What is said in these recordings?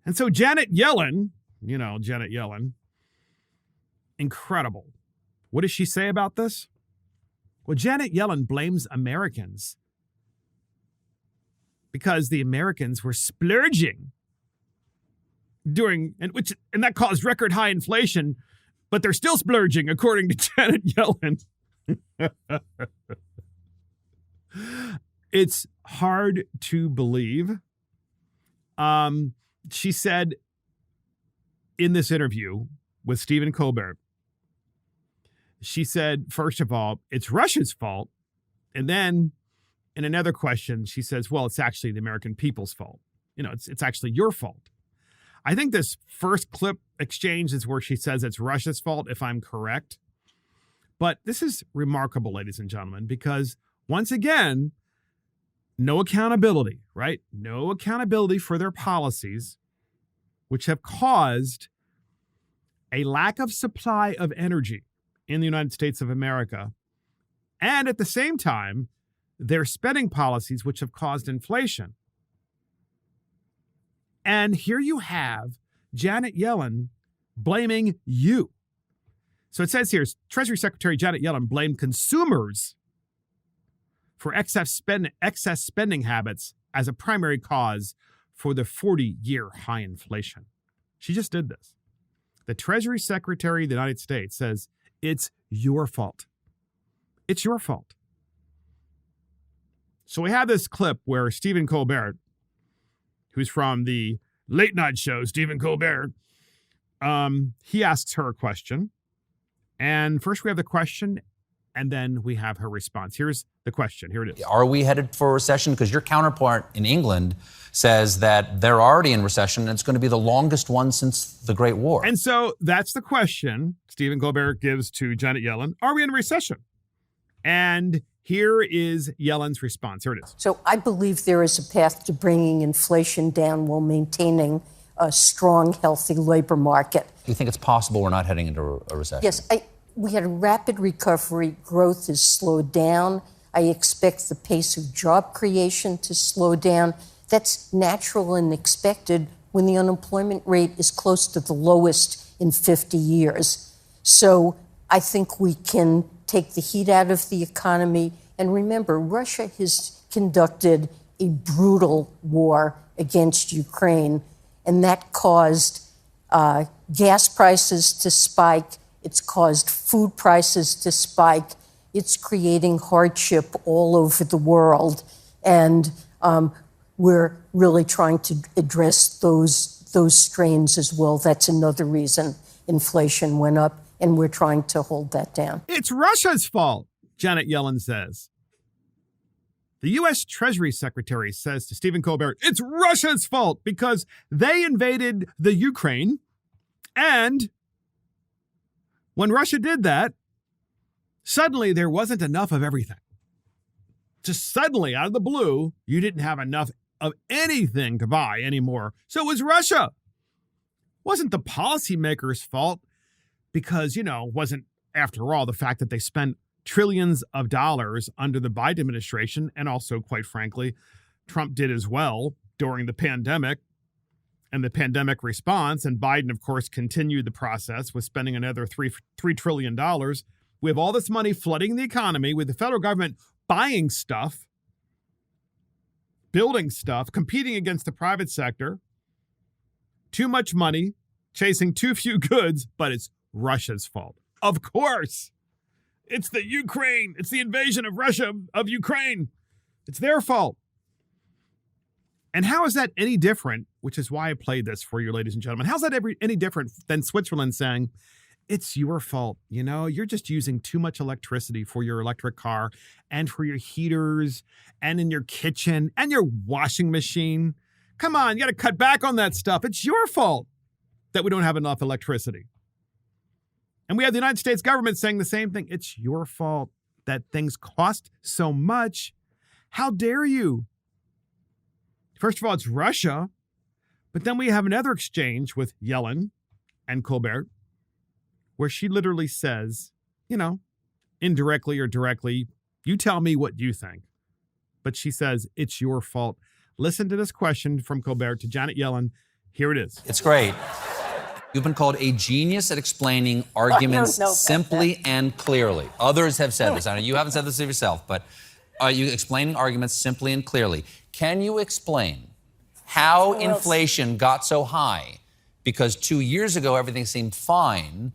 And so Janet Yellen, Janet Yellen, incredible. What does she say about this? Well, Janet Yellen blames Americans because the Americans were splurging and that caused record high inflation, but they're still splurging, according to Janet Yellen. It's hard to believe. She said in this interview with Stephen Colbert, she said, first of all, it's Russia's fault. And then in another question, she says, well, it's actually the American people's fault. It's actually your fault. I think this first clip exchange is where she says it's Russia's fault, if I'm correct. But this is remarkable, ladies and gentlemen, because once again, no accountability, right? No accountability for their policies, which have caused a lack of supply of energy in the United States of America. And at the same time, their spending policies, which have caused inflation. And here you have Janet Yellen blaming you. So it says here, Treasury Secretary Janet Yellen blamed consumers for excess spending habits as a primary cause for the 40-year high inflation. She just did this. The Treasury Secretary of the United States says, it's your fault. It's your fault. So we have this clip where Stephen Colbert, who's from the late night show, Stephen Colbert, he asks her a question. And first we have the question, and then we have her response. Here's the question. Here it is. Are we headed for a recession? Because your counterpart in England says that they're already in recession, and it's going to be the longest one since the Great War. And so that's the question Stephen Colbert gives to Janet Yellen. Are we in a recession? And here is Yellen's response. Here it is. So I believe there is a path to bringing inflation down while maintaining a strong, healthy labor market. Do you think it's possible we're not heading into a recession? Yes. We had a rapid recovery. Growth has slowed down. I expect the pace of job creation to slow down. That's natural and expected when the unemployment rate is close to the lowest in 50 years. So I think we can take the heat out of the economy. And remember, Russia has conducted a brutal war against Ukraine, and that caused gas prices to spike. It's caused food prices to spike. It's creating hardship all over the world. And we're really trying to address those strains as well. That's another reason inflation went up, and we're trying to hold that down. It's Russia's fault, Janet Yellen says. The U.S. Treasury Secretary says to Stephen Colbert, it's Russia's fault because they invaded the Ukraine, and when Russia did that, suddenly there wasn't enough of everything. Just suddenly, out of the blue, you didn't have enough of anything to buy anymore. So it was Russia. It wasn't the policymakers' fault because, it wasn't, after all, the fact that they spent trillions of dollars under the Biden administration, and also, quite frankly, Trump did as well during the pandemic and the pandemic response. And Biden, of course, continued the process with spending another $3 trillion. We have all this money flooding the economy with the federal government buying stuff, building stuff, competing against the private sector. Too much money, chasing too few goods, but it's Russia's fault. Of course. It's the Ukraine. It's the invasion of Russia of Ukraine. It's their fault. And how is that any different, which is why I played this for you, ladies and gentlemen. How's that any different than Switzerland saying, it's your fault. You're just using too much electricity for your electric car and for your heaters and in your kitchen and your washing machine. Come on, you got to cut back on that stuff. It's your fault that we don't have enough electricity. And we have the United States government saying the same thing. It's your fault that things cost so much. How dare you? First of all, it's Russia. But then we have another exchange with Yellen and Colbert where she literally says, indirectly or directly, you tell me what you think. But she says, it's your fault. Listen to this question from Colbert to Janet Yellen Here it is. It's great. You've been called a genius at explaining arguments simply and clearly. Others have said this. I know you haven't said this of yourself, but are you explaining arguments simply and clearly? Can you explain how inflation got so high? Because 2 years ago, everything seemed fine.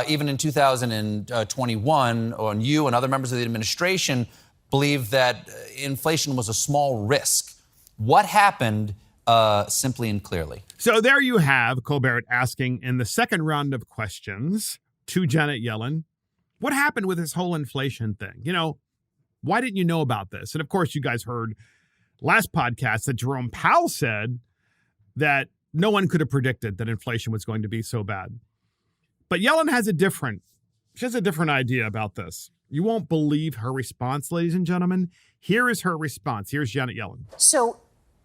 Even in 2021, and you and other members of the administration believed that inflation was a small risk. What happened simply and clearly? So there you have Colbert asking in the second round of questions to Janet Yellen, what happened with this whole inflation thing? You know, why didn't you know about this? And of course, you guys heard last podcast that Jerome Powell said that no one could have predicted that inflation was going to be so bad. But Yellen has a different idea about this. You won't believe her response, ladies and gentlemen. Here is her response. Here's Janet Yellen. So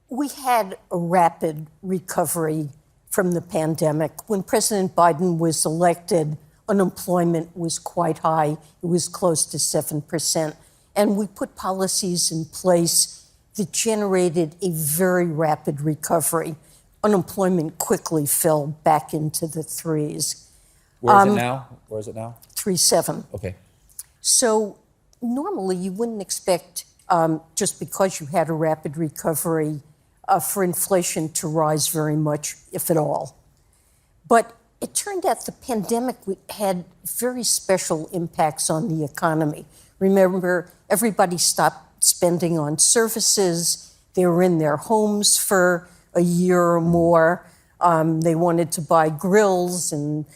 we had a rapid recovery from the pandemic. When President Biden was elected, unemployment was quite high. It was close to 7%. And we put policies in place that generated a very rapid recovery. Unemployment quickly fell back into the threes. Where is it now? 3.7. Okay. So normally you wouldn't expect, just because you had a rapid recovery, for inflation to rise very much, if at all. But it turned out the pandemic had very special impacts on the economy. Remember, everybody stopped spending on services. They were in their homes for a year or more. They wanted to buy grills and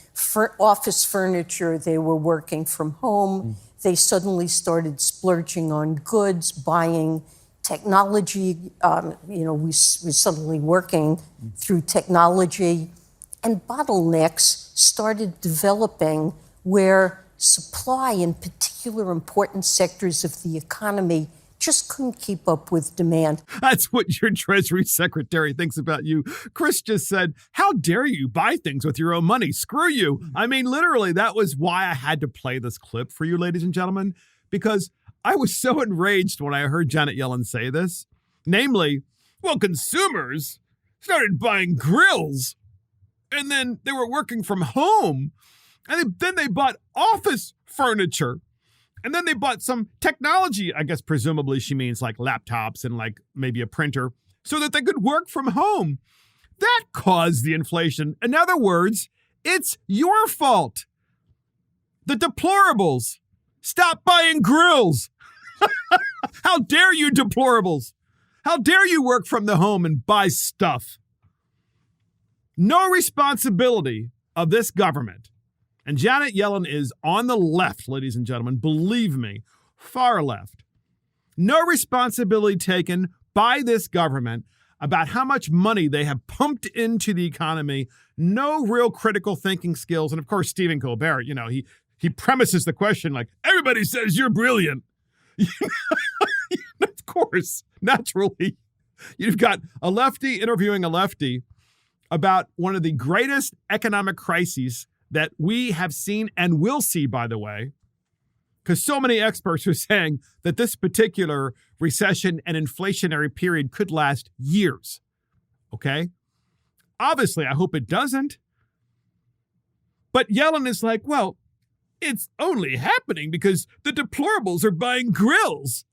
office furniture. They were working from home. They suddenly started splurging on goods, buying technology. We were suddenly working through technology. And bottlenecks started developing where supply in particular important sectors of the economy just couldn't keep up with demand. That's what your Treasury Secretary thinks about you. Chris just said, how dare you buy things with your own money? Screw you. I mean, literally, that was why I had to play this clip for you, ladies and gentlemen, because I was so enraged when I heard Janet Yellen say this. Namely, well, consumers started buying grills, and then they were working from home, and then they bought office furniture. And then they bought some technology, I guess presumably she means like laptops and like maybe a printer, so that they could work from home. That caused the inflation. In other words, it's your fault. The deplorables. Stop buying grills. How dare you, deplorables? How dare you work from the home and buy stuff? No responsibility of this government. And Janet Yellen is on the left, ladies and gentlemen, believe me, far left. No responsibility taken by this government about how much money they have pumped into the economy. No real critical thinking skills. And of course, Stephen Colbert, he premises the question like, everybody says you're brilliant. Of course, naturally, you've got a lefty interviewing a lefty about one of the greatest economic crises that we have seen and will see, by the way, because so many experts are saying that this particular recession and inflationary period could last years. Okay? Obviously, I hope it doesn't. But Yellen is like, well, it's only happening because the deplorables are buying grills.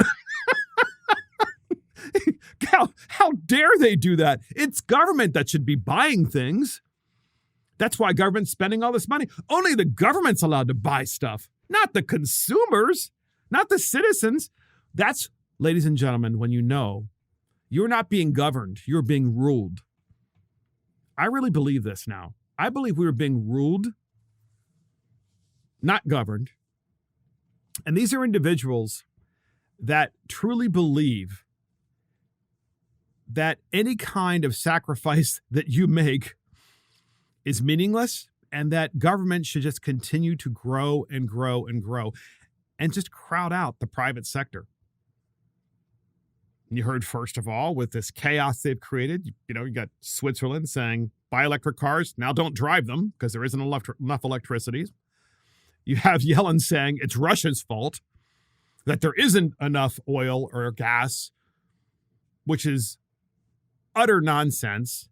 How dare they do that? It's government that should be buying things. That's why government's spending all this money. Only the government's allowed to buy stuff, not the consumers, not the citizens. That's, ladies and gentlemen, when you know you're not being governed, you're being ruled. I really believe this now. I believe we were being ruled, not governed. And these are individuals that truly believe that any kind of sacrifice that you make is meaningless, and that government should just continue to grow and grow and grow and just crowd out the private sector. You heard, first of all, with this chaos they've created, you got Switzerland saying, buy electric cars, now don't drive them because there isn't enough electricity. You have Yellen saying it's Russia's fault that there isn't enough oil or gas, which is utter nonsense.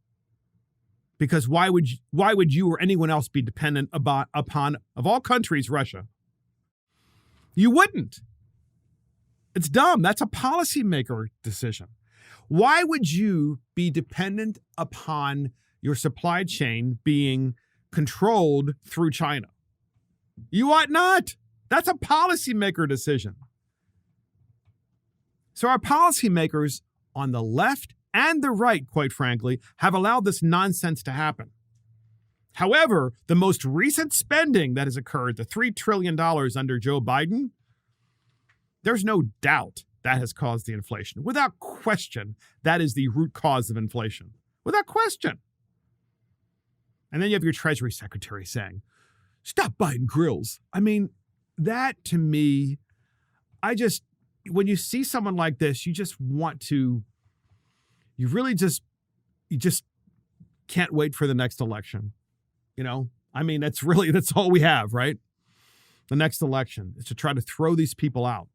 Because why would you or anyone else be dependent upon, of all countries, Russia? You wouldn't. It's dumb. That's a policymaker decision. Why would you be dependent upon your supply chain being controlled through China? You ought not. That's a policymaker decision. So our policymakers on the left and the right, quite frankly, have allowed this nonsense to happen. However, the most recent spending that has occurred, the $3 trillion under Joe Biden, there's no doubt that has caused the inflation. Without question, that is the root cause of inflation. Without question. And then you have your Treasury Secretary saying, stop buying grills. I mean, that to me, when you see someone like this, you just can't wait for the next election. You know, I mean, that's all we have, right? The next election is to try to throw these people out.